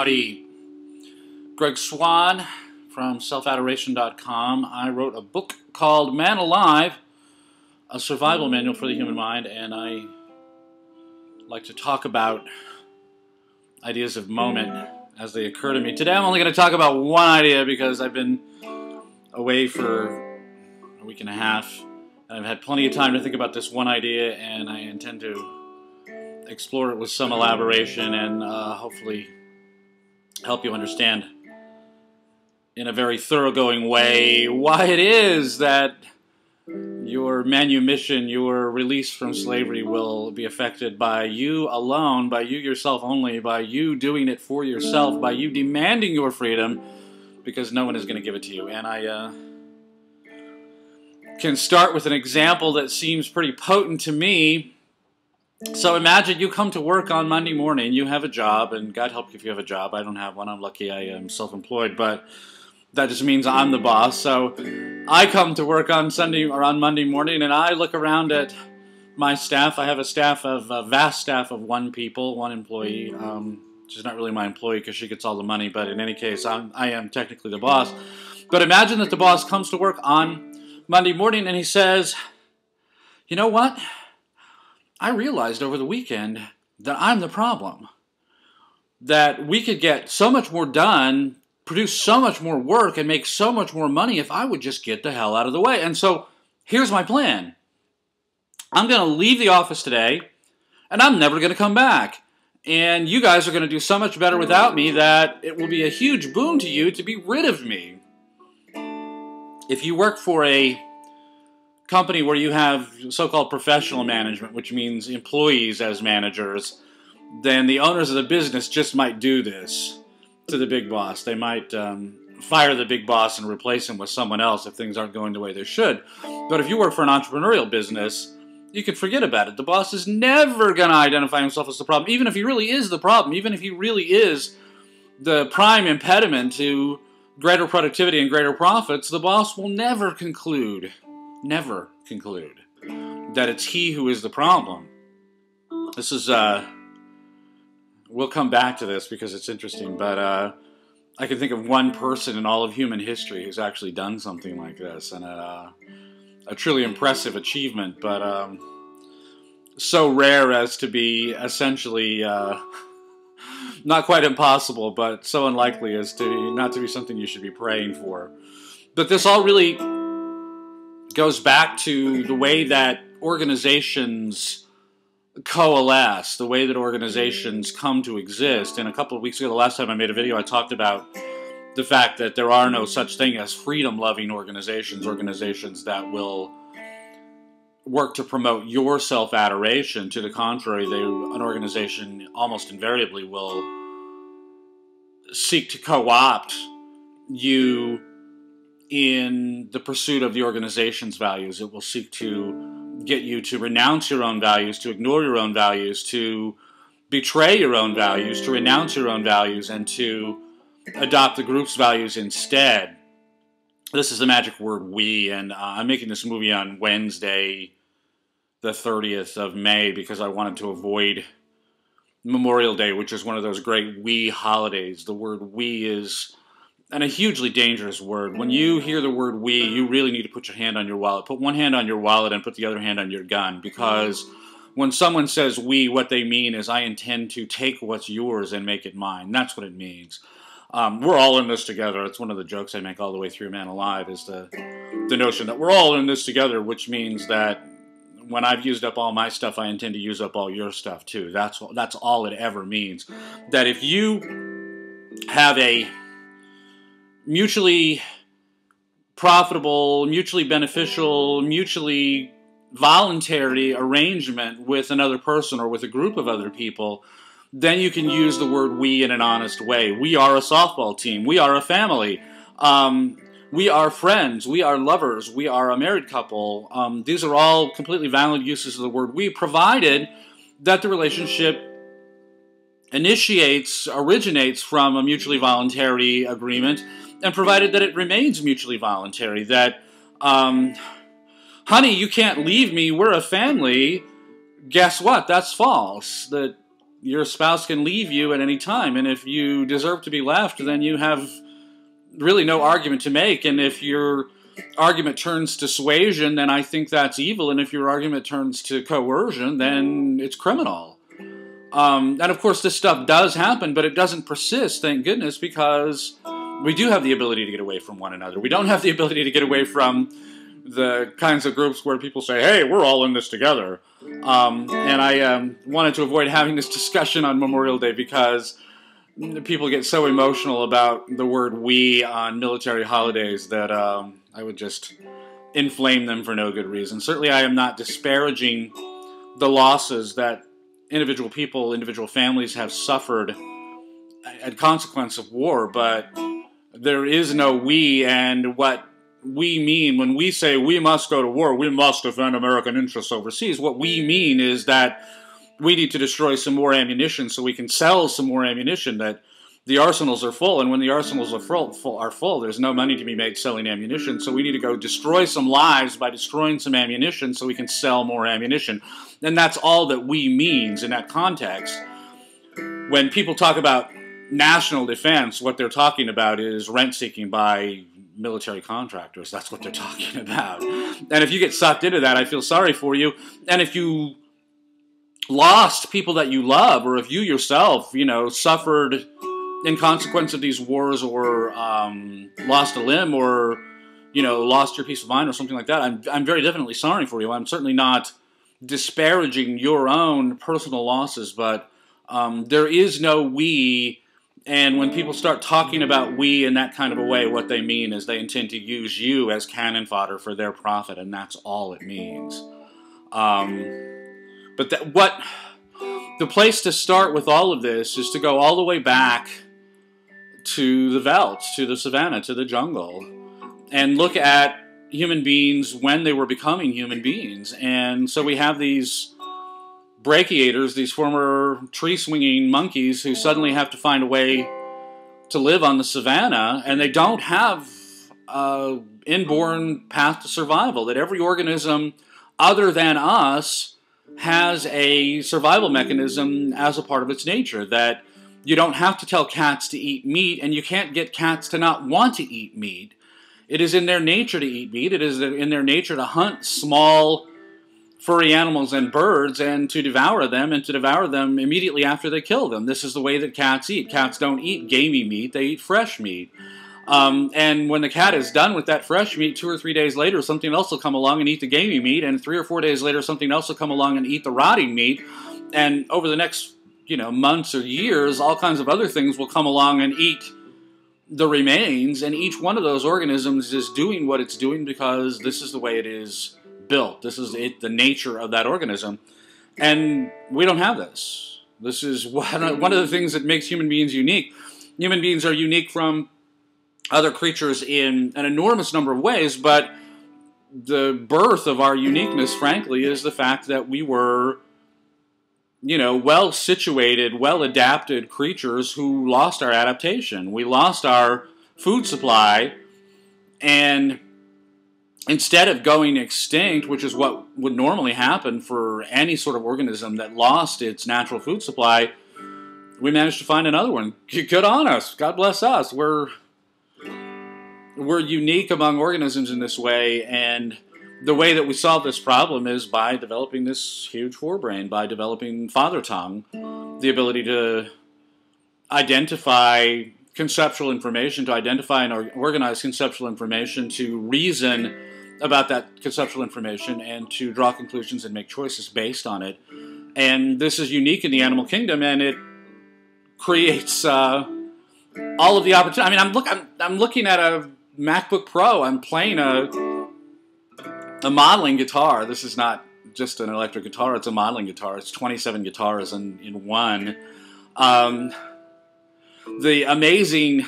Howdy. Greg Swann from selfadoration.com. I wrote a book called Man Alive, a survival manual for the human mind, and I like to talk about ideas of moment as they occur to me. Today I'm only going to talk about one idea because I've been away for a week and a half, and I've had plenty of time to think about this one idea, and I intend to explore it with some elaboration and hopefully help you understand in a very thoroughgoing way why it is that your manumission, your release from slavery will be affected by you alone, by you yourself only, by you doing it for yourself, by you demanding your freedom, because no one is going to give it to you. And I can start with an example that seems pretty potent to me. So imagine you come to work on Monday morning, you have a job, and God help you if you have a job. I don't have one, I'm lucky I am self-employed, but that just means I'm the boss. So I come to work on Monday morning, and I look around at my staff. I have a vast staff of one employee. She's not really my employee because she gets all the money, but in any case, I am technically the boss. But imagine that the boss comes to work on Monday morning and he says, you know what? I realized over the weekend that I'm the problem. That we could get so much more done, produce so much more work, and make so much more money if I would just get the hell out of the way. And so here's my plan. I'm going to leave the office today, and I'm never going to come back. And you guys are going to do so much better without me that it will be a huge boon to you to be rid of me. If you work for a company where you have so-called professional management, which means employees as managers, then the owners of the business just might do this to the big boss. They might fire the big boss and replace him with someone else if things aren't going the way they should. But if you work for an entrepreneurial business, you can forget about it. The boss is never going to identify himself as the problem, even if he really is the problem, even if he really is the prime impediment to greater productivity and greater profits. The boss will never conclude that it's he who is the problem. This is, we'll come back to this because it's interesting, but I can think of one person in all of human history who's actually done something like this, and a truly impressive achievement, but so rare as to be essentially not quite impossible, but so unlikely as to not to be something you should be praying for. But this all really goes back to the way that organizations coalesce, the way that organizations come to exist. And a couple of weeks ago, the last time I made a video, I talked about the fact that there are no such thing as freedom-loving organizations, organizations that will work to promote your self-adoration. To the contrary, an organization almost invariably will seek to co-opt you in the pursuit of the organization's values. It will seek to get you to renounce your own values, to ignore your own values, to betray your own values, to renounce your own values, and to adopt the group's values instead. This is the magic word "we," and I'm making this movie on Wednesday, the 30th of May, because I wanted to avoid Memorial Day, which is one of those great "we" holidays. The word "we" is a hugely dangerous word. When you hear the word "we," you really need to put your hand on your wallet. Put one hand on your wallet and put the other hand on your gun, because when someone says "we," what they mean is I intend to take what's yours and make it mine. That's what it means. We're all in this together. It's one of the jokes I make all the way through Man Alive, is the notion that we're all in this together, which means that when I've used up all my stuff, I intend to use up all your stuff too. That's all it ever means. That if you have a mutually profitable, mutually beneficial, mutually voluntary arrangement with another person or with a group of other people, then you can use the word "we" in an honest way. We are a softball team. We are a family. We are friends. We are lovers. We are a married couple. These are all completely valid uses of the word "we," provided that the relationship originates from a mutually voluntary agreement, and provided that it remains mutually voluntary. That, honey, you can't leave me, we're a family. Guess what? That's false. That your spouse can leave you at any time, and if you deserve to be left, then you have really no argument to make. And if your argument turns to suasion, then I think that's evil, and if your argument turns to coercion, then it's criminal. And of course this stuff does happen, but it doesn't persist, thank goodness, because we do have the ability to get away from one another. We don't have the ability to get away from the kinds of groups where people say, hey, we're all in this together. And I wanted to avoid having this discussion on Memorial Day because people get so emotional about the word we on military holidays that I would just inflame them for no good reason. Certainly I am not disparaging the losses that individual people, individual families have suffered as consequence of war, but there is no we, and what we mean when we say we must go to war, we must defend American interests overseas, what we mean is that we need to destroy some more ammunition so we can sell some more ammunition, that the arsenals are full, and when the arsenals are full, there's no money to be made selling ammunition, so we need to go destroy some lives by destroying some ammunition so we can sell more ammunition. And that's all that we means in that context. When people talk about national defense, what they're talking about is rent-seeking by military contractors. That's what they're talking about. And if you get sucked into that, I feel sorry for you. And if you lost people that you love, or if you yourself, suffered in consequence of these wars, or lost a limb, or, lost your peace of mind or something like that, I'm very definitely sorry for you. I'm certainly not disparaging your own personal losses, but there is no we. And when people start talking about we in that kind of a way, what they mean is they intend to use you as cannon fodder for their profit, and that's all it means. But the place to start with all of this is to go all the way back to the veldt, to the savannah, to the jungle, and look at human beings when they were becoming human beings. And so we have these brachiators, these former tree-swinging monkeys who suddenly have to find a way to live on the savannah, and they don't have an inborn path to survival, that every organism other than us has a survival mechanism as a part of its nature, that you don't have to tell cats to eat meat, and you can't get cats to not want to eat meat. It is in their nature to eat meat. It is in their nature to hunt small furry animals and birds and to devour them, and to devour them immediately after they kill them. This is the way that cats eat. Cats don't eat gamey meat, they eat fresh meat. And when the cat is done with that fresh meat, 2 or 3 days later, something else will come along and eat the gamey meat, and 3 or 4 days later, something else will come along and eat the rotting meat. And over the next, months or years, all kinds of other things will come along and eat the remains, and each one of those organisms is doing what it's doing because this is the way it is built. This is the nature of that organism. And we don't have this. This is one of the things that makes human beings unique. Human beings are unique from other creatures in an enormous number of ways, but the birth of our uniqueness, frankly, is the fact that we were, well-situated, well-adapted creatures who lost our adaptation. We lost our food supply, and instead of going extinct, which is what would normally happen for any sort of organism that lost its natural food supply, we managed to find another one. Good on us. God bless us. We're unique among organisms in this way, and the way that we solve this problem is by developing this huge forebrain, by developing father tongue, the ability to identify conceptual information, to identify and organize conceptual information, to reason about that conceptual information, and to draw conclusions and make choices based on it. And this is unique in the animal kingdom, and it creates all of the opportunity. I mean, I'm looking at a MacBook Pro. I'm playing a modeling guitar. This is not just an electric guitar, it's a modeling guitar. It's 27 guitars in one. The amazing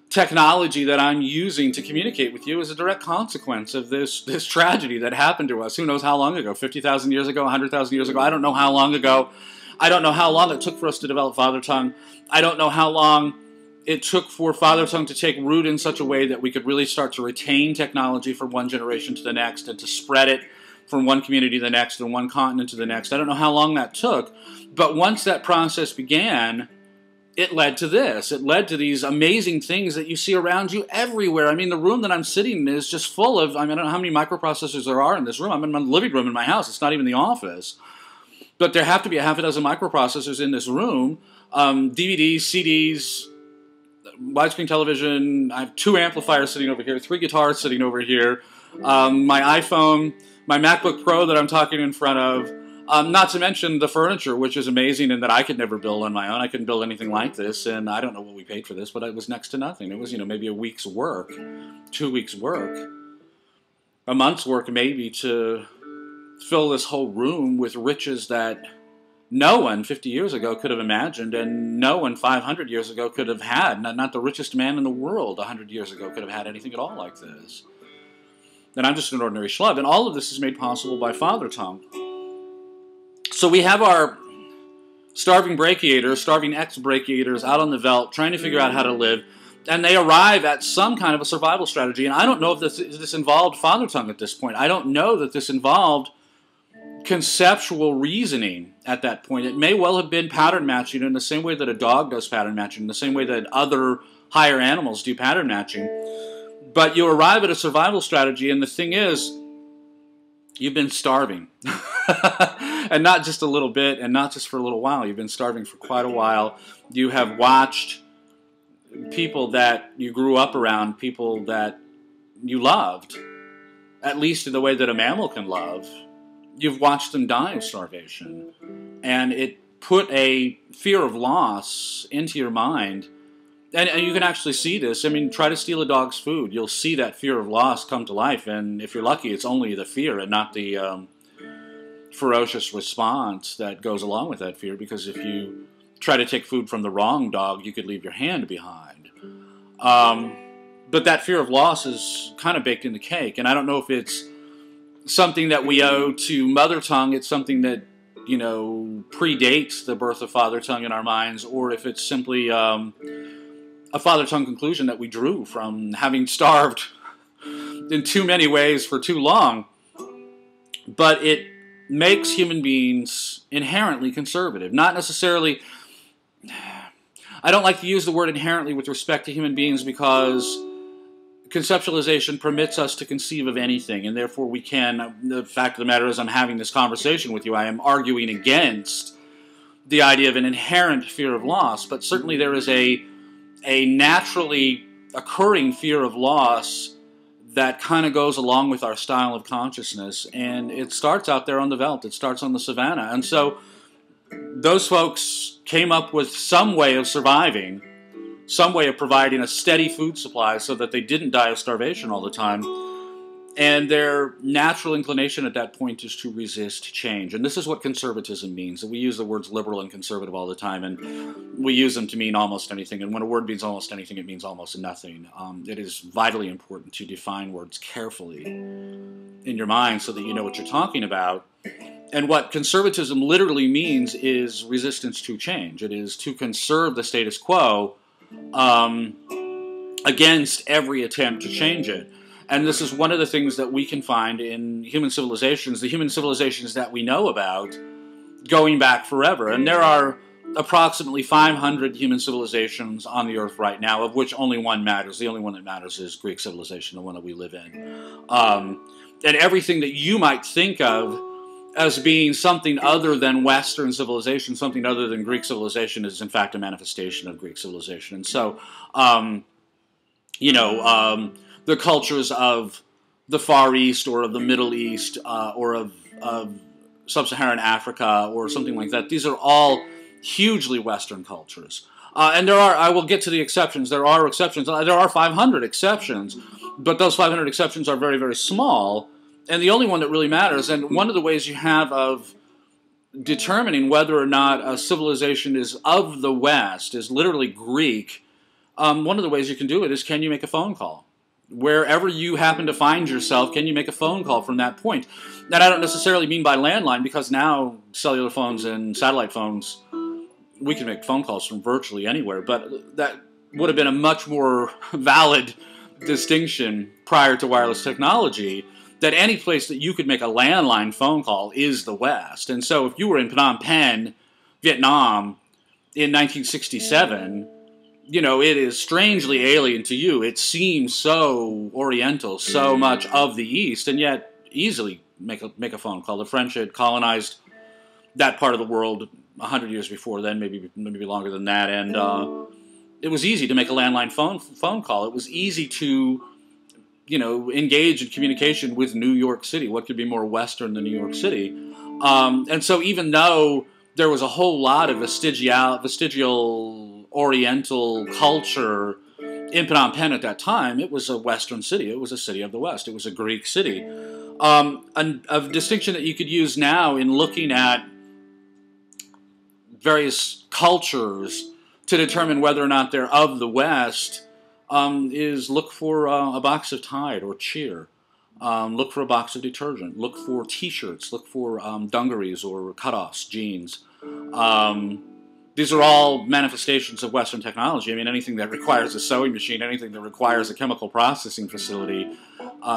technology that I'm using to communicate with you is a direct consequence of this tragedy that happened to us. Who knows how long ago? 50,000 years ago? 100,000 years ago? I don't know how long ago. I don't know how long it took for us to develop father tongue. I don't know how long it took for father tongue to take root in such a way that we could really start to retain technology from one generation to the next and to spread it from one community to the next and one continent to the next. I don't know how long that took, but once that process began, it led to this. It led to these amazing things that you see around you everywhere. I mean, the room that I'm sitting in is just full of, I mean, I don't know how many microprocessors there are in this room. I'm in my living room in my house. It's not even the office. But there have to be a half a dozen microprocessors in this room. DVDs, CDs, widescreen television. I have 2 amplifiers sitting over here, 3 guitars sitting over here, my iPhone, my MacBook Pro that I'm talking in front of. Not to mention the furniture, which is amazing and that I could never build on my own. I couldn't build anything like this, and I don't know what we paid for this, but it was next to nothing. It was, you know, maybe a week's work, 2 weeks' work, a month's work maybe to fill this whole room with riches that no one 50 years ago could have imagined, and no one 500 years ago could have had. Not the richest man in the world 100 years ago could have had anything at all like this. And I'm just an ordinary schlub, and all of this is made possible by Father Tongue. So we have our starving brachiators, starving ex-brachiators out on the veldt trying to figure out how to live, and they arrive at some kind of a survival strategy. And I don't know if this involved Father Tongue at this point. I don't know that this involved conceptual reasoning at that point. It may well have been pattern matching in the same way that a dog does pattern matching, in the same way that other higher animals do pattern matching. But you arrive at a survival strategy, and the thing is, you've been starving. And not just a little bit, and not just for a little while. You've been starving for quite a while. You have watched people that you grew up around, people that you loved, at least in the way that a mammal can love. You've watched them die of starvation. And it put a fear of loss into your mind. And you can actually see this. I mean, try to steal a dog's food. You'll see that fear of loss come to life. And if you're lucky, it's only the fear and not the ferocious response that goes along with that fear. Because if you try to take food from the wrong dog, you could leave your hand behind. But that fear of loss is kind of baked in the cake. And I don't know if it's something that we owe to Mother Tongue. It's something that, you know, predates the birth of Father Tongue in our minds, or if it's simply a Father Tongue conclusion that we drew from having starved in too many ways for too long. But it makes human beings inherently conservative. Not necessarily, I don't like to use the word inherently with respect to human beings, because conceptualization permits us to conceive of anything, and therefore we can. The fact of the matter is, I'm having this conversation with you. I am arguing against the idea of an inherent fear of loss, but certainly there is a naturally occurring fear of loss that kind of goes along with our style of consciousness, and it starts out there on the veldt. It starts on the savannah. And so those folks came up with some way of surviving, some way of providing a steady food supply so that they didn't die of starvation all the time. And their natural inclination at that point is to resist change. And this is what conservatism means. We use the words liberal and conservative all the time, and we use them to mean almost anything. And when a word means almost anything, it means almost nothing. It is vitally important to define words carefully in your mind so that you know what you're talking about. And what conservatism literally means is resistance to change. It is to conserve the status quo against every attempt to change it. And this is one of the things that we can find in human civilizations, the human civilizations that we know about, going back forever. And there are approximately 500 human civilizations on the earth right now, of which only one matters. The only one that matters is Greek civilization, the one that we live in. And everything that you might think of as being something other than Western civilization, something other than Greek civilization, is in fact a manifestation of Greek civilization. And so, the cultures of the Far East or of the Middle East or of Sub-Saharan Africa or something like that, these are all hugely Western cultures. And there are, I will get to the exceptions, there are exceptions. There are 500 exceptions, but those 500 exceptions are very, very small. And the only one that really matters, and one of the ways you have of determining whether or not a civilization is of the West, is literally Greek, one of the ways you can do it is, can you make a phone call? Wherever you happen to find yourself, can you make a phone call from that point? That I don't necessarily mean by landline, because now cellular phones and satellite phones, we can make phone calls from virtually anywhere, but that would have been a much more valid distinction prior to wireless technology. that any place that you could make a landline phone call is the West. And so if you were in Phnom Penh, Vietnam, in 1967, you know, it is strangely alien to you. It seems so oriental, so much of the East, and yet easily make a phone call. The French had colonized that part of the world 100 years before then, maybe longer than that, and it was easy to make a landline phone call. It was easy to, you know, engage in communication with New York City. What could be more Western than New York City? And so even though there was a whole lot of vestigial Oriental culture in Phnom Penh at that time, it was a Western city. It was a city of the West. It was a Greek city. A distinction that you could use now in looking at various cultures to determine whether or not they're of the West is look for a box of Tide or Cheer. Look for a box of detergent. Look for T-shirts. Look for dungarees or cutoffs, jeans. These are all manifestations of Western technology. I mean, anything that requires a sewing machine, anything that requires a chemical processing facility,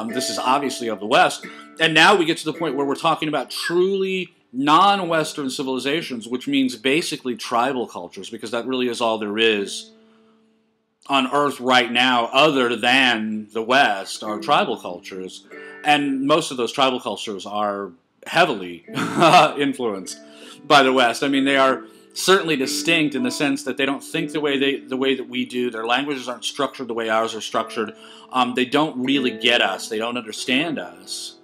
this is obviously of the West. And now we get to the point where we're talking about truly non-Western civilizations, which means basically tribal cultures, because that really is all there is on Earth right now, other than the West, are tribal cultures. And most of those tribal cultures are heavily influenced by the West. I mean, they are certainly distinct in the sense that they don't think the way that we do. Their languages aren't structured the way ours are structured. They don't really get us. They don't understand us.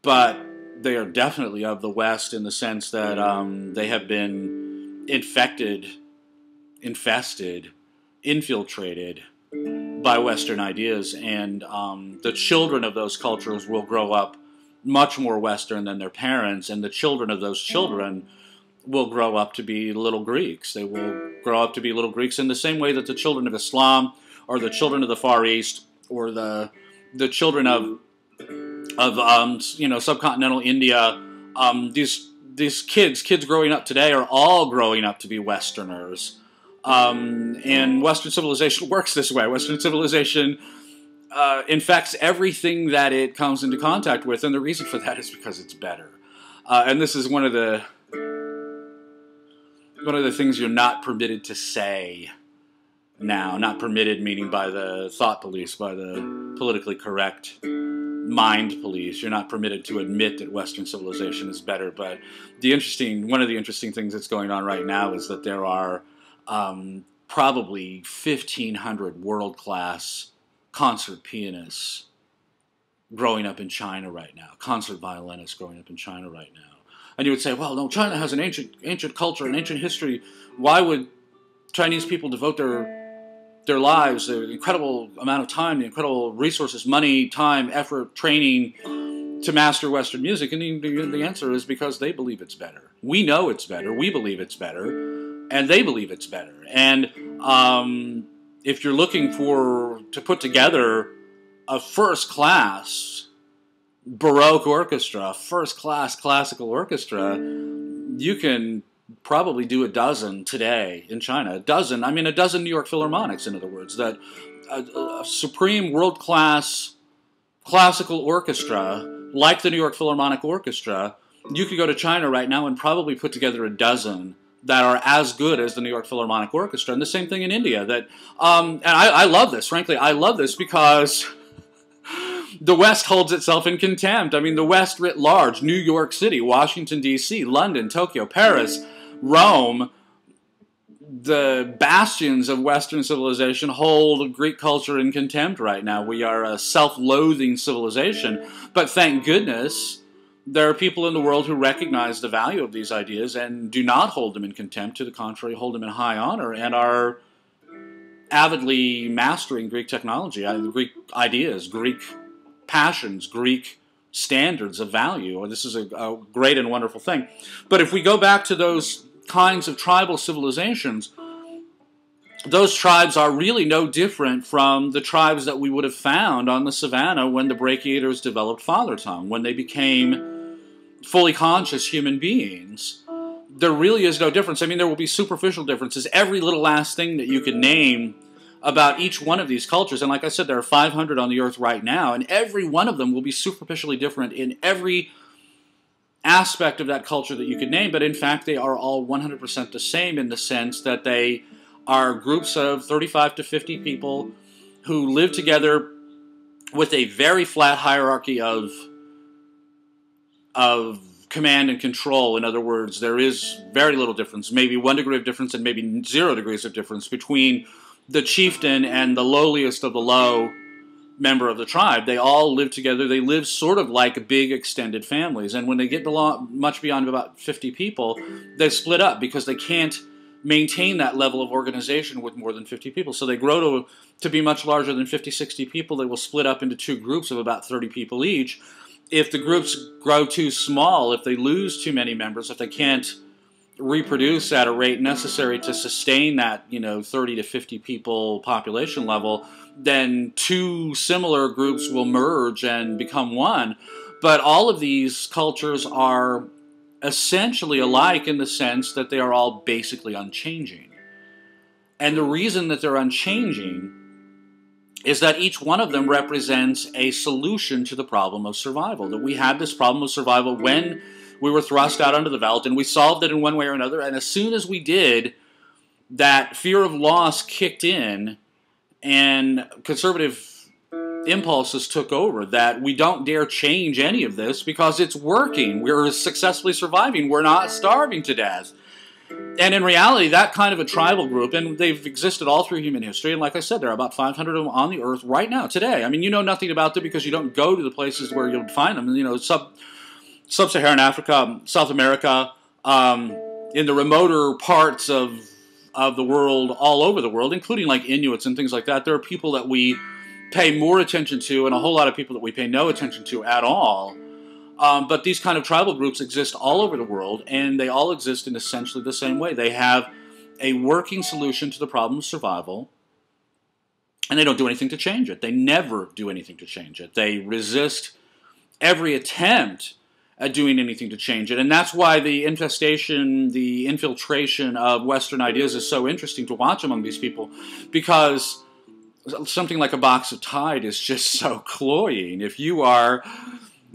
But they are definitely of the West in the sense that they have been infested, infiltrated by Western ideas, and the children of those cultures will grow up much more Western than their parents, and the children of those children will grow up to be little Greeks. They will grow up to be little Greeks in the same way that the children of Islam, or the children of the Far East, or the children of you know, subcontinental India. These kids growing up today are all growing up to be Westerners. And Western civilization works this way. Western civilization infects everything that it comes into contact with, and the reason for that is because it's better. And this is one of the things you're not permitted to say now. Not permitted meaning by the thought police, by the politically correct mind police. You're not permitted to admit that Western civilization is better. But one of the interesting things that's going on right now is that there are probably 1,500 world-class concert pianists growing up in China right now, concert violinists growing up in China right now. And you would say, well, no, China has an ancient culture, an ancient history. Why would Chinese people devote their lives, the incredible amount of time, the incredible resources, money, time, effort, training to master Western music? And the answer is because they believe it's better. We know it's better. We believe it's better. And they believe it's better. And if you're looking to put together a first-class Baroque orchestra, first-class classical orchestra, you can probably do a dozen today in China. A dozen New York Philharmonics, in other words. That a supreme world-class classical orchestra, like the New York Philharmonic Orchestra, you could go to China right now and probably put together a dozen that are as good as the New York Philharmonic Orchestra. And the same thing in India. And I love this, frankly. I love this because the West holds itself in contempt. I mean, the West writ large, New York City, Washington, D.C., London, Tokyo, Paris, Rome, the bastions of Western civilization hold Greek culture in contempt right now. We are a self-loathing civilization. But thank goodness there are people in the world who recognize the value of these ideas and do not hold them in contempt. To the contrary, hold them in high honor and are avidly mastering Greek technology, Greek ideas, Greek passions, Greek standards of value. This is a great and wonderful thing. But if we go back to those kinds of tribal civilizations, those tribes are really no different from the tribes that we would have found on the savannah when the brachiators developed father tongue, when they became fully conscious human beings. There really is no difference. I mean, there will be superficial differences. Every little last thing that you can name about each one of these cultures. And like I said, there are 500 on the earth right now, and every one of them will be superficially different in every aspect of that culture that you could name, but in fact they are all 100% the same in the sense that they are groups of 35 to 50 people who live together with a very flat hierarchy of command and control. In other words, there is very little difference, maybe 1 degree of difference and maybe 0 degrees of difference between the chieftain and the lowliest of the low member of the tribe. They all live together. They live sort of like big extended families. And when they get much beyond about 50 people, they split up because they can't maintain that level of organization with more than 50 people. So they grow to be much larger than 50, 60 people. They will split up into 2 groups of about 30 people each. If the groups grow too small, if they lose too many members, if they can't reproduce at a rate necessary to sustain that, 30 to 50 people population level, then 2 similar groups will merge and become one. But all of these cultures are essentially alike in the sense that they are all basically unchanging. And the reason that they're unchanging is that each one of them represents a solution to the problem of survival. That we had this problem of survival when we were thrust out onto the veldt, and we solved it in one way or another. And as soon as we did, that fear of loss kicked in, and conservative impulses took over, that we don't dare change any of this because it's working. We're successfully surviving. We're not starving to death. And in reality, that kind of a tribal group, and they've existed all through human history, and like I said, there are about 500 of them on the earth right now, today. I mean, you know nothing about them because you don't go to the places where you'll find them. Sub-Saharan Africa, South America, in the remoter parts of the world, all over the world, including like Inuits and things like that. There are people that we pay more attention to and a whole lot of people that we pay no attention to at all. But these kind of tribal groups exist all over the world, and they all exist in essentially the same way. They have a working solution to the problem of survival, and they don't do anything to change it. They never do anything to change it. They resist every attempt at doing anything to change it. And that's why the infestation, the infiltration of Western ideas is so interesting to watch among these people, because something like a box of Tide is just so cloying. If you are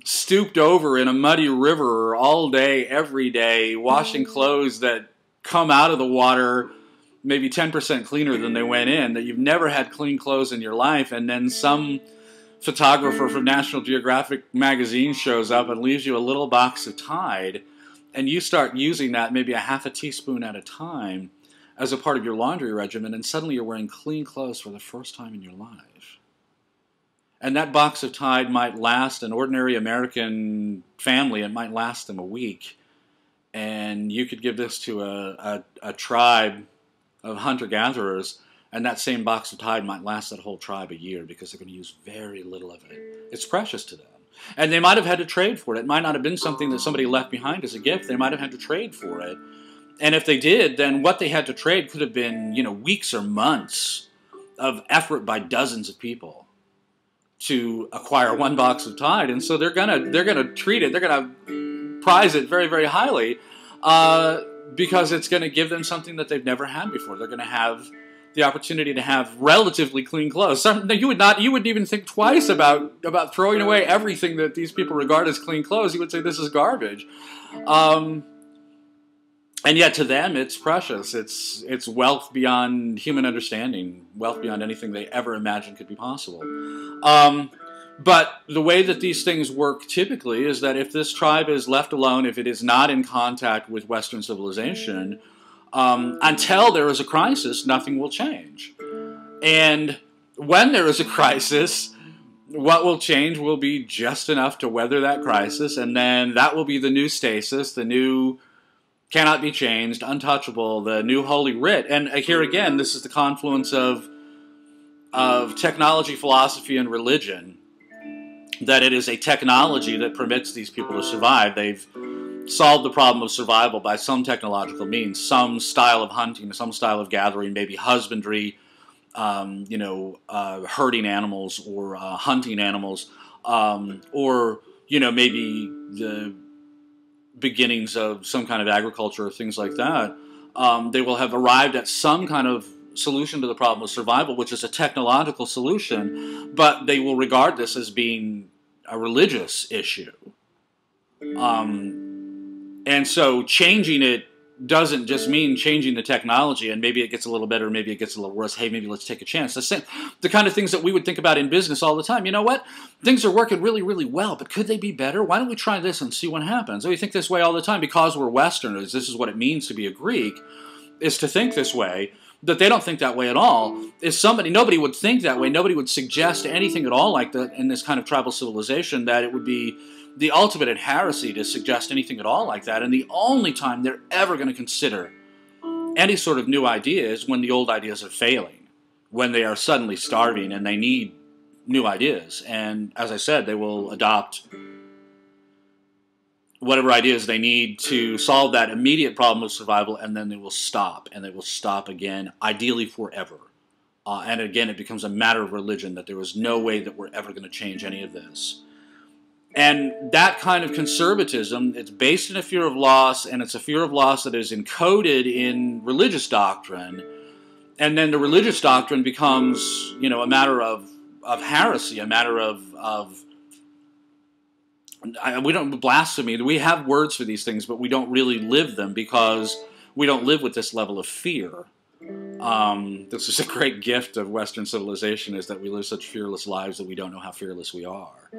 stooped over in a muddy river all day, every day, washing clothes that come out of the water maybe 10% cleaner than they went in, that you've never had clean clothes in your life, and then some photographer from National Geographic magazine shows up and leaves you a little box of Tide, and you start using that maybe a half a teaspoon at a time as a part of your laundry regimen, and suddenly you're wearing clean clothes for the first time in your life. And that box of Tide might last an ordinary American family, it might last them a week. And you could give this to a tribe of hunter-gatherers, and that same box of Tide might last that whole tribe a year because they're going to use very little of it. It's precious to them. And they might have had to trade for it. It might not have been something that somebody left behind as a gift. They might have had to trade for it. And if they did, then what they had to trade could have been, weeks or months of effort by dozens of people to acquire one box of Tide. And so they're gonna treat it, they're gonna prize it very, very highly because it's going to give them something that they've never had before. They're going to have the opportunity to have relatively clean clothes. You wouldn't even think twice about throwing away everything that these people regard as clean clothes. You would say this is garbage. And yet to them, it's precious. It's wealth beyond human understanding, wealth beyond anything they ever imagined could be possible. But the way that these things work typically is that if this tribe is left alone, if it is not in contact with Western civilization, until there is a crisis, nothing will change. And when there is a crisis, what will change will be just enough to weather that crisis, and then that will be the new stasis, the new cannot be changed, untouchable, the new holy writ. And here again, this is the confluence of technology, philosophy, and religion, that it is a technology that permits these people to survive. They've solved the problem of survival by some technological means, some style of hunting, some style of gathering, maybe husbandry, herding animals or hunting animals, or maybe the beginnings of some kind of agriculture or things like that. They will have arrived at some kind of solution to the problem of survival, which is a technological solution, but they will regard this as being a religious issue. And so changing it doesn't just mean changing the technology, and maybe it gets a little better, maybe it gets a little worse. Hey, maybe let's take a chance. The kind of things that we would think about in business all the time. You know what? Things are working really, really well, but could they be better? Why don't we try this and see what happens? We think this way all the time because we're Westerners. This is what it means to be a Greek, is to think this way. That they don't think that way at all. Nobody would think that way. Nobody would suggest anything at all like that in this kind of tribal civilization, that it would be the ultimate in heresy to suggest anything at all like that. And the only time they're ever going to consider any sort of new idea is when the old ideas are failing, when they are suddenly starving and they need new ideas. And as I said, they will adopt whatever ideas they need to solve that immediate problem of survival, and then they will stop, and they will stop again, ideally forever. And again, it becomes a matter of religion, that there is no way that we're ever going to change any of this. And that kind of conservatism, it's based in a fear of loss, and it's a fear of loss that is encoded in religious doctrine. And then the religious doctrine becomes, you know, a matter of heresy, a matter of we don't blasphemy. We have words for these things, but we don't really live them because we don't live with this level of fear. This is a great gift of Western civilization, is that we live such fearless lives that we don't know how fearless we are.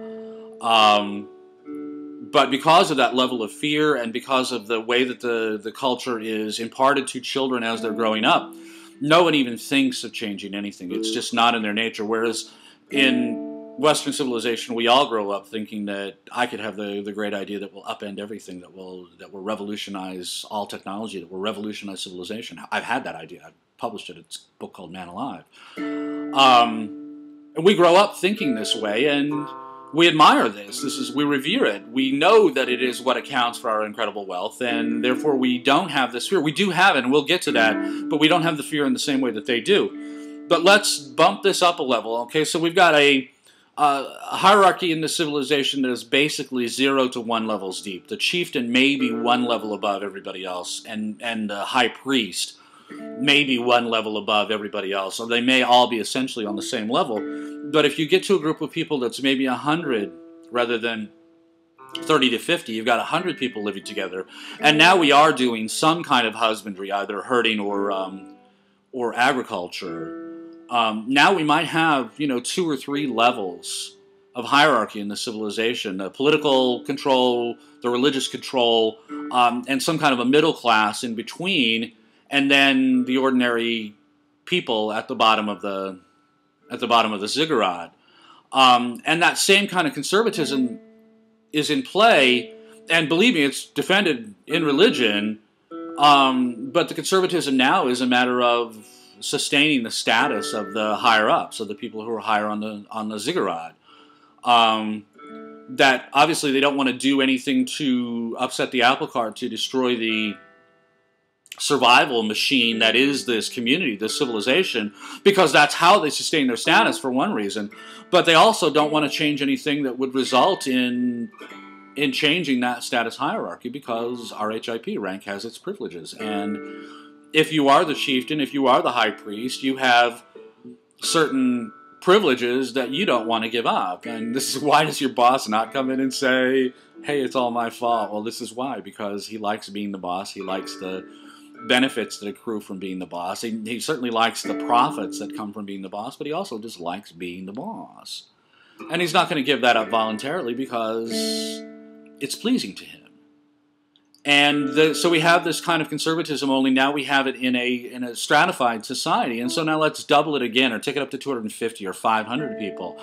But because of that level of fear, and because of the way that the culture is imparted to children as they're growing up, no one even thinks of changing anything. It's just not in their nature. Whereas in Western civilization, we all grow up thinking that I could have the great idea that will upend everything, that will revolutionize all technology, that will revolutionize civilization. I've had that idea. I published it. It's a book called Man Alive. And we grow up thinking this way, and we admire this. We revere it. We know that it is what accounts for our incredible wealth, and therefore we don't have this fear. We do have it, and we'll get to that, but we don't have the fear in the same way that they do. But let's bump this up a level. Okay, so we've got a hierarchy in the civilization that is basically 0 to 1 levels deep. The chieftain may be 1 level above everybody else, and the high priest may be 1 level above everybody else. So they may all be essentially on the same level. But if you get to a group of people that's maybe 100 rather than 30 to 50, you've got 100 people living together. And now we are doing some kind of husbandry, either herding or agriculture. Now we might have, 2 or 3 levels of hierarchy in the civilization: the political control, the religious control, and some kind of a middle class in between, and then the ordinary people at the bottom of the ziggurat. And that same kind of conservatism is in play, and believe me, it's defended in religion. But the conservatism now is a matter of sustaining the status of the higher ups, of the people who are higher on the ziggurat. That obviously they don't want to do anything to upset the apple cart, to destroy the survival machine that is this community, this civilization, because that's how they sustain their status, for one reason. But they also don't want to change anything that would result in changing that status hierarchy, because RHIP, rank, has its privileges. And if you are the chieftain, if you are the high priest, you have certain privileges that you don't want to give up. And this is why does your boss not come in and say, hey, it's all my fault? Well, this is why, because he likes being the boss. He likes the benefits that accrue from being the boss. He certainly likes the profits that come from being the boss, but he also just likes being the boss. And he's not going to give that up voluntarily because it's pleasing to him. And so we have this kind of conservatism, only now we have it in a stratified society. And so now let's double it again, or take it up to 250 or 500 people.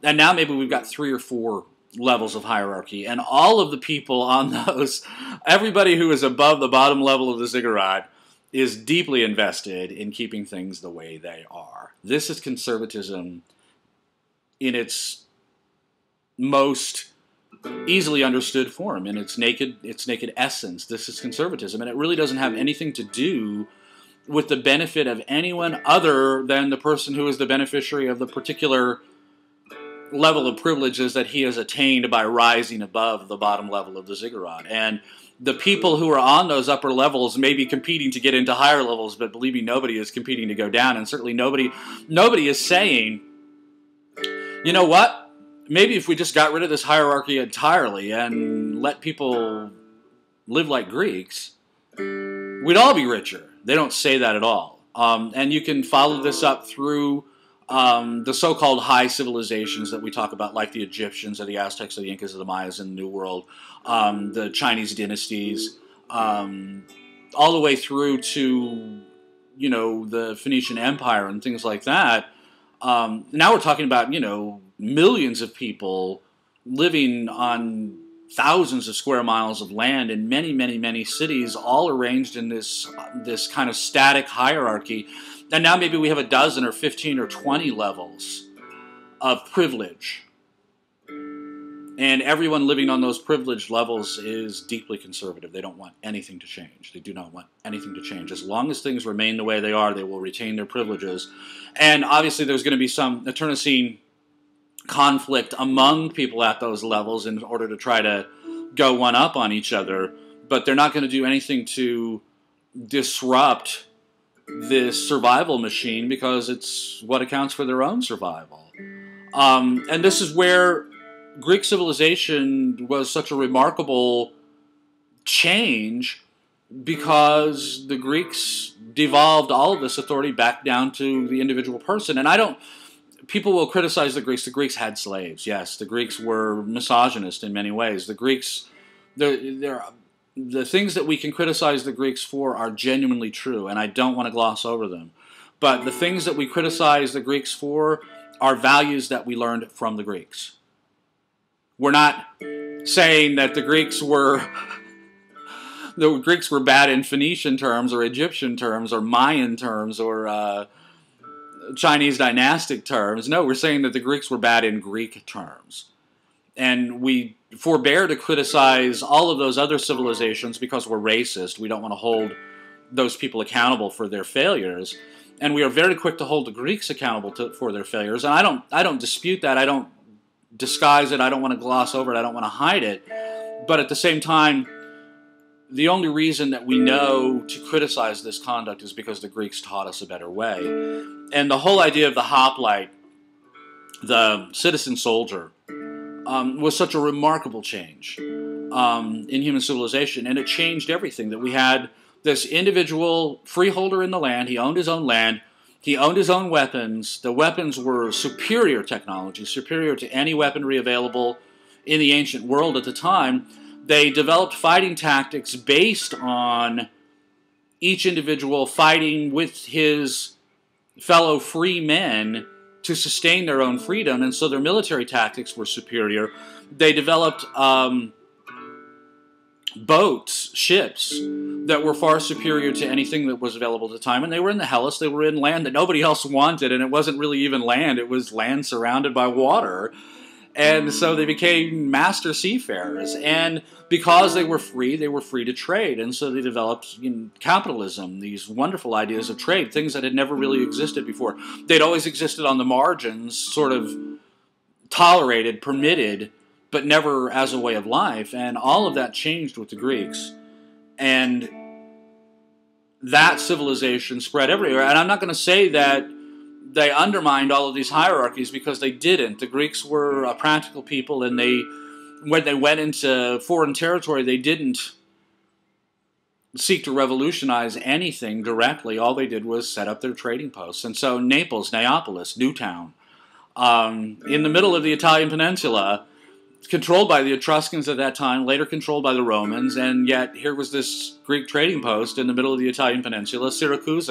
And now maybe we've got 3 or 4 levels of hierarchy. And all of the people on those, everybody who is above the bottom level of the ziggurat, is deeply invested in keeping things the way they are. This is conservatism in its most easily understood form, in its naked essence. This is conservatism, and it really doesn't have anything to do with the benefit of anyone other than the person who is the beneficiary of the particular level of privileges that he has attained by rising above the bottom level of the ziggurat. And the people who are on those upper levels may be competing to get into higher levels, but believe me, nobody is competing to go down, and certainly nobody is saying, you know what, maybe if we just got rid of this hierarchy entirely and let people live like Greeks, we'd all be richer. They don't say that at all. And you can follow this up through the so-called high civilizations that we talk about, like the Egyptians or the Aztecs or the Incas or the Mayas in the New World, the Chinese dynasties, all the way through to, you know, the Phoenician Empire and things like that. Now we're talking about, you know, millions of people living on thousands of square miles of land in many, many, many cities, all arranged in this kind of static hierarchy. And now maybe we have a dozen or 15 or 20 levels of privilege. And everyone living on those privileged levels is deeply conservative. They don't want anything to change. They do not want anything to change. As long as things remain the way they are, they will retain their privileges. And obviously there's going to be some internecine conflict among people at those levels in order to try to go one up on each other. But they're not going to do anything to disrupt this survival machine because it's what accounts for their own survival. And this is where Greek civilization was such a remarkable change, because the Greeks devolved all of this authority back down to the individual person. And people will criticize the Greeks. The Greeks had slaves, yes. The Greeks were misogynist in many ways. The Greeks, the things that we can criticize the Greeks for are genuinely true, and I don't want to gloss over them. But the things that we criticize the Greeks for are values that we learned from the Greeks. We're not saying that the Greeks were bad in Phoenician terms or Egyptian terms or Mayan terms or Chinese dynastic terms. No, we're saying that the Greeks were bad in Greek terms. And we forbear to criticize all of those other civilizations because we're racist. We don't want to hold those people accountable for their failures. And we are very quick to hold the Greeks accountable for their failures. And I don't dispute that. I don't disguise it. I don't want to gloss over it. I don't want to hide it. But at the same time, the only reason that we know to criticize this conduct is because the Greeks taught us a better way. And the whole idea of the hoplite, the citizen soldier, was such a remarkable change in human civilization. And it changed everything. That we had this individual freeholder in the land. He owned his own land. He owned his own weapons. The weapons were superior technology, superior to any weaponry available in the ancient world at the time. They developed fighting tactics based on each individual fighting with his fellow free men to sustain their own freedom, and so their military tactics were superior. They developed boats, ships, that were far superior to anything that was available at the time. And they were in the Hellas. They were in land that nobody else wanted, and it wasn't really even land. It was land surrounded by water. And so they became master seafarers. And because they were free to trade. And so they developed capitalism, these wonderful ideas of trade, things that had never really existed before. They'd always existed on the margins, sort of tolerated, permitted, but never as a way of life. And all of that changed with the Greeks. And that civilization spread everywhere. And I'm not going to say that they undermined all of these hierarchies, because they didn't. The Greeks were a practical people, and when they went into foreign territory, they didn't seek to revolutionize anything directly. All they did was set up their trading posts. And so Naples, Neapolis, Newtown, in the middle of the Italian peninsula, controlled by the Etruscans at that time, later controlled by the Romans, and yet here was this Greek trading post in the middle of the Italian peninsula. Syracuse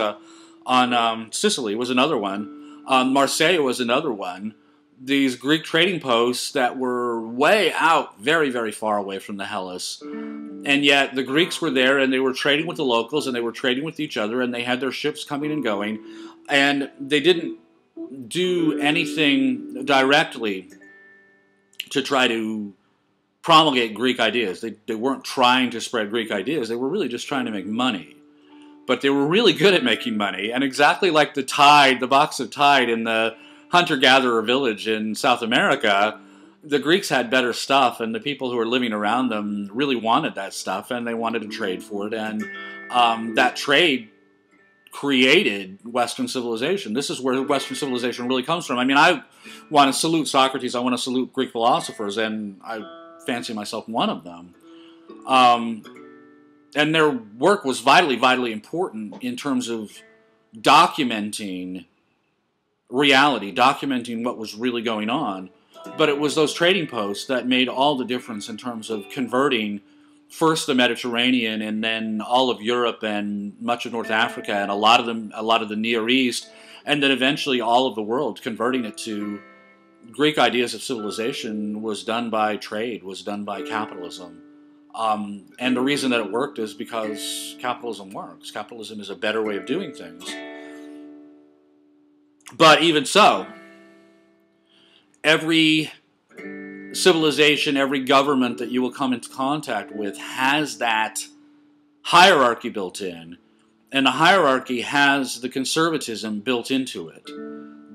on Sicily was another one. Marseille was another one. These Greek trading posts that were way out, very, very far away from the Hellas. And yet the Greeks were there, and they were trading with the locals, and they were trading with each other, and they had their ships coming and going. And they didn't do anything directly to try to promulgate Greek ideas. They weren't trying to spread Greek ideas. They were really just trying to make money. But they were really good at making money. And exactly like the Tide, the box of Tide in the hunter-gatherer village in South America, the Greeks had better stuff, and the people who were living around them really wanted that stuff, and they wanted to trade for it, and that trade created Western civilization. This is where Western civilization really comes from. I mean, I want to salute Socrates, I want to salute Greek philosophers, and I fancy myself one of them. And their work was vitally, vitally important in terms of documenting reality, documenting what was really going on. But it was those trading posts that made all the difference in terms of converting first the Mediterranean and then all of Europe and much of North Africa and a lot of the Near East, and then eventually all of the world, converting it to Greek ideas of civilization was done by trade, was done by capitalism. And the reason that it worked is because capitalism works. Capitalism is a better way of doing things. But even so, every civilization, every government that you will come into contact with has that hierarchy built in, and the hierarchy has the conservatism built into it,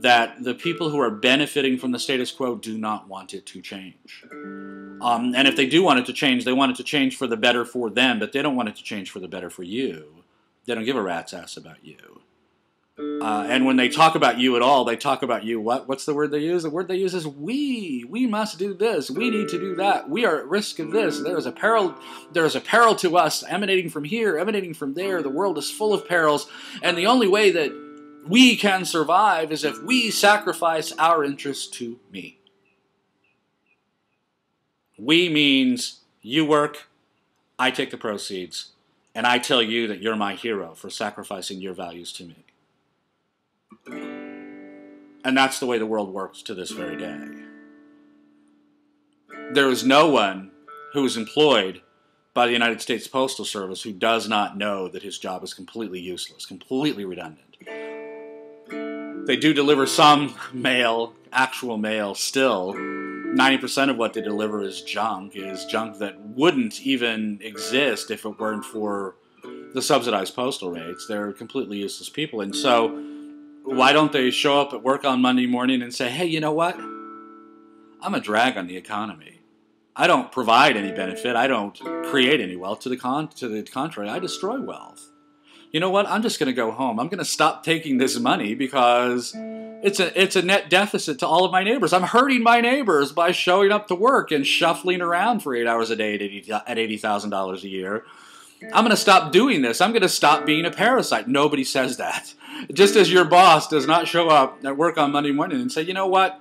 that the people who are benefiting from the status quo do not want it to change. And if they do want it to change, they want it to change for the better for them, but they don't want it to change for the better for you. They don't give a rat's ass about you. And when they talk about you at all, they talk about you, what's the word they use? The word they use is we. We must do this. We need to do that. We are at risk of this. There is a peril to us emanating from here, emanating from there. The world is full of perils. And the only way that we can survive is if we sacrifice our interests to me. We means you work, I take the proceeds, and I tell you that you're my hero for sacrificing your values to me. And that's the way the world works to this very day. There is no one who is employed by the United States Postal Service who does not know that his job is completely useless, completely redundant. They do deliver some mail, actual mail still. 90% of what they deliver is junk that wouldn't even exist if it weren't for the subsidized postal rates. They're completely useless people. And so why don't they show up at work on Monday morning and say, hey, you know what? I'm a drag on the economy. I don't provide any benefit. I don't create any wealth. To the contrary, I destroy wealth. You know what? I'm just going to go home. I'm going to stop taking this money because it's a net deficit to all of my neighbors. I'm hurting my neighbors by showing up to work and shuffling around for 8 hours a day at $80,000 a year. I'm going to stop doing this. I'm going to stop being a parasite. Nobody says that. Just as your boss does not show up at work on Monday morning and say, you know what?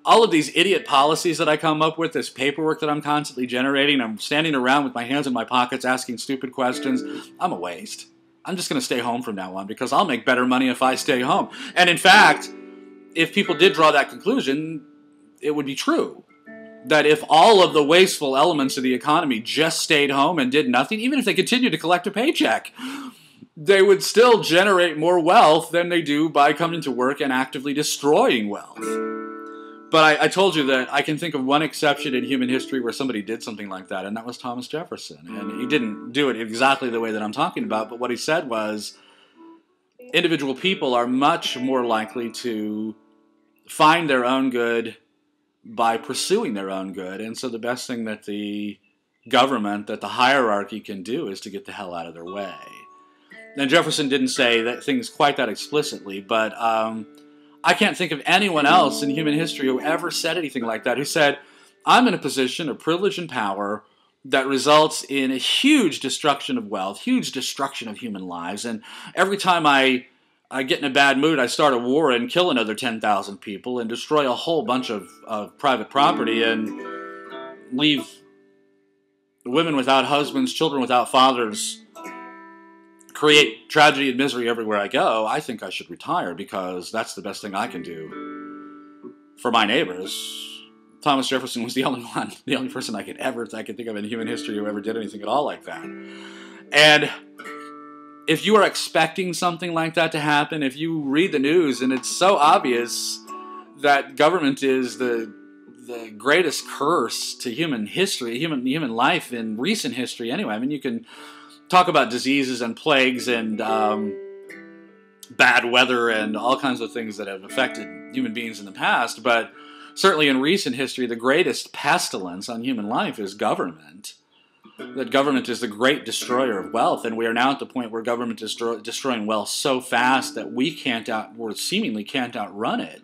All of these idiot policies that I come up with, this paperwork that I'm constantly generating, I'm standing around with my hands in my pockets asking stupid questions, I'm a waste. I'm just going to stay home from now on because I'll make better money if I stay home. And in fact, if people did draw that conclusion, it would be true. That if all of the wasteful elements of the economy just stayed home and did nothing, even if they continued to collect a paycheck, they would still generate more wealth than they do by coming to work and actively destroying wealth. But I told you that I can think of one exception in human history where somebody did something like that, and that was Thomas Jefferson. And he didn't do it exactly the way that I'm talking about, but what he said was individual people are much more likely to find their own good by pursuing their own good. And so the best thing that the government, that the hierarchy can do is to get the hell out of their way. Now, Jefferson didn't say that things quite that explicitly, but I can't think of anyone else in human history who ever said anything like that, who said, I'm in a position of privilege and power that results in a huge destruction of wealth, huge destruction of human lives, and every time I get in a bad mood, I start a war and kill another 10,000 people and destroy a whole bunch of private property and leave women without husbands, children without fathers, create tragedy and misery everywhere I go. I think I should retire because that's the best thing I can do for my neighbors. Thomas Jefferson was the only one, the only person I could think of in human history who ever did anything at all like that. And if you are expecting something like that to happen, if you read the news and it's so obvious that government is the greatest curse to human history, human life in recent history anyway. I mean, you can talk about diseases and plagues and bad weather and all kinds of things that have affected human beings in the past, but certainly in recent history, the greatest pestilence on human life is government. That government is the great destroyer of wealth, and we are now at the point where government is destroying wealth so fast that we seemingly can't outrun it.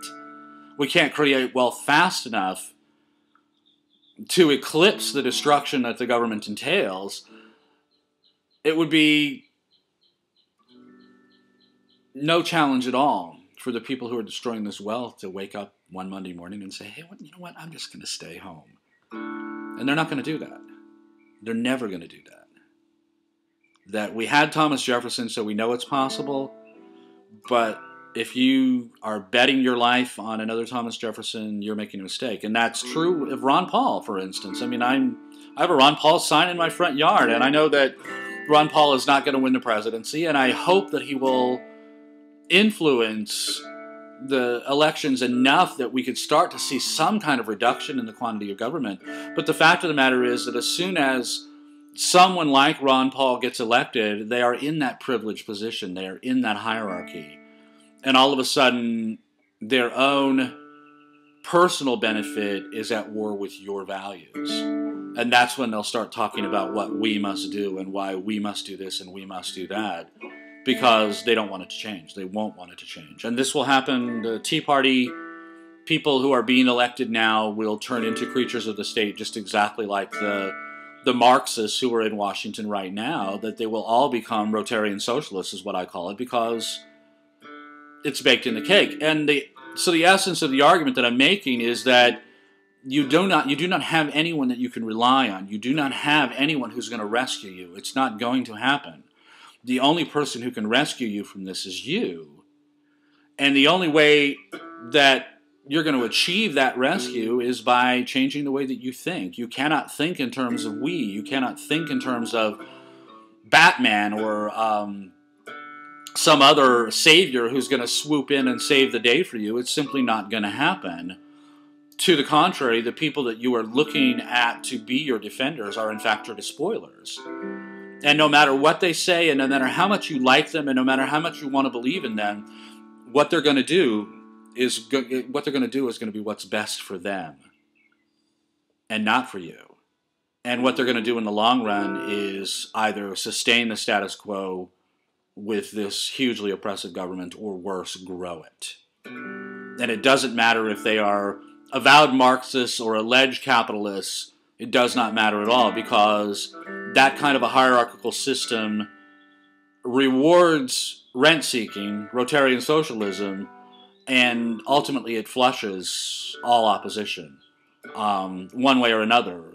We can't create wealth fast enough to eclipse the destruction that the government entails. It would be no challenge at all for the people who are destroying this wealth to wake up one Monday morning and say, hey, you know what, I'm just going to stay home. And they're not going to do that. They're never going to do that. That we had Thomas Jefferson, so we know it's possible, but if you are betting your life on another Thomas Jefferson, you're making a mistake. And that's true of Ron Paul, for instance. I mean, I have a Ron Paul sign in my front yard, and I know that Ron Paul is not going to win the presidency, and I hope that he will influence the elections enough that we could start to see some kind of reduction in the quantity of government. But the fact of the matter is that as soon as someone like Ron Paul gets elected, they are in that privileged position. They are in that hierarchy. And all of a sudden, their own personal benefit is at war with your values. And that's when they'll start talking about what we must do and why we must do this and we must do that. Because they don't want it to change. They won't want it to change. And this will happen. The Tea Party people who are being elected now will turn into creatures of the state just exactly like the Marxists who are in Washington right now, that they will all become Rotarian socialists is what I call it, because it's baked in the cake. And so the essence of the argument that I'm making is that you do not have anyone that you can rely on. You do not have anyone who's going to rescue you. It's not going to happen. The only person who can rescue you from this is you. And the only way that you're going to achieve that rescue is by changing the way that you think. You cannot think in terms of we. You cannot think in terms of Batman or some other savior who's going to swoop in and save the day for you. It's simply not going to happen. To the contrary, the people that you are looking at to be your defenders are in fact your despoilers. And no matter what they say, and no matter how much you like them, and no matter how much you want to believe in them, what they're going to do is going to be what's best for them, and not for you. And what they're going to do in the long run is either sustain the status quo with this hugely oppressive government, or worse, grow it. And it doesn't matter if they are avowed Marxists or alleged capitalists. It does not matter at all, because that kind of a hierarchical system rewards rent-seeking, Rotarian socialism, and ultimately it flushes all opposition, one way or another.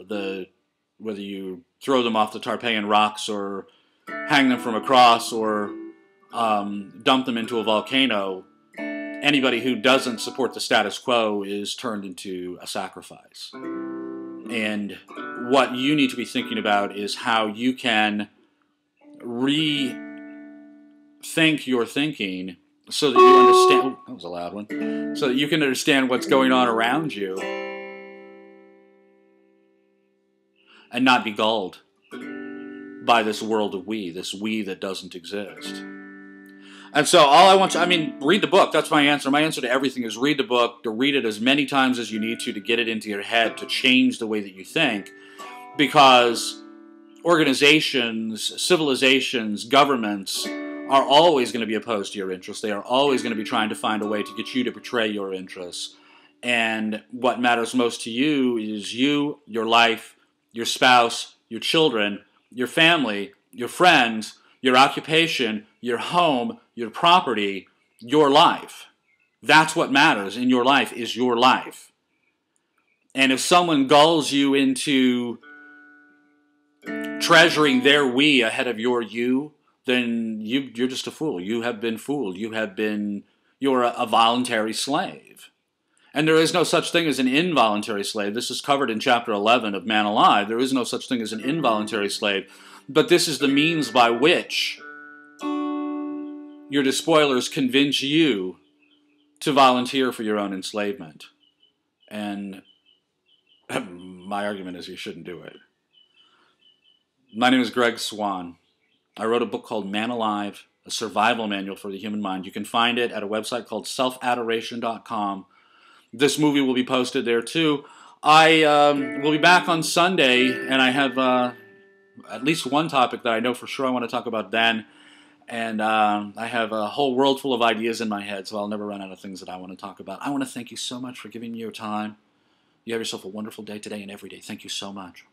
Whether you throw them off the Tarpeian rocks, or hang them from a cross, or dump them into a volcano, anybody who doesn't support the status quo is turned into a sacrifice. And what you need to be thinking about is how you can rethink your thinking so that you understand... that was a loud one. So that you can understand what's going on around you and not be gulled by this world of we, this we that doesn't exist. And so all I want you, read the book. That's my answer. My answer to everything is read the book, to read it as many times as you need to get it into your head, to change the way that you think. Because organizations, civilizations, governments are always going to be opposed to your interests. They are always going to be trying to find a way to get you to betray your interests. And what matters most to you is you, your life, your spouse, your children, your family, your friends, your occupation, your home, your property, your life. That's what matters in your life, is your life. And if someone gulls you into treasuring their we ahead of your you, then you're just a fool. You have been fooled. You're a voluntary slave. And there is no such thing as an involuntary slave. This is covered in chapter 11 of Man Alive. There is no such thing as an involuntary slave. But this is the means by which your despoilers convince you to volunteer for your own enslavement. And my argument is you shouldn't do it. My name is Greg Swann. I wrote a book called Man Alive, a survival manual for the human mind. You can find it at a website called selfadoration.com. This movie will be posted there too. I will be back on Sunday, and I have at least one topic that I know for sure I want to talk about then. And I have a whole world full of ideas in my head, so I'll never run out of things that I want to talk about. I want to thank you so much for giving me your time. You have yourself a wonderful day today and every day. Thank you so much.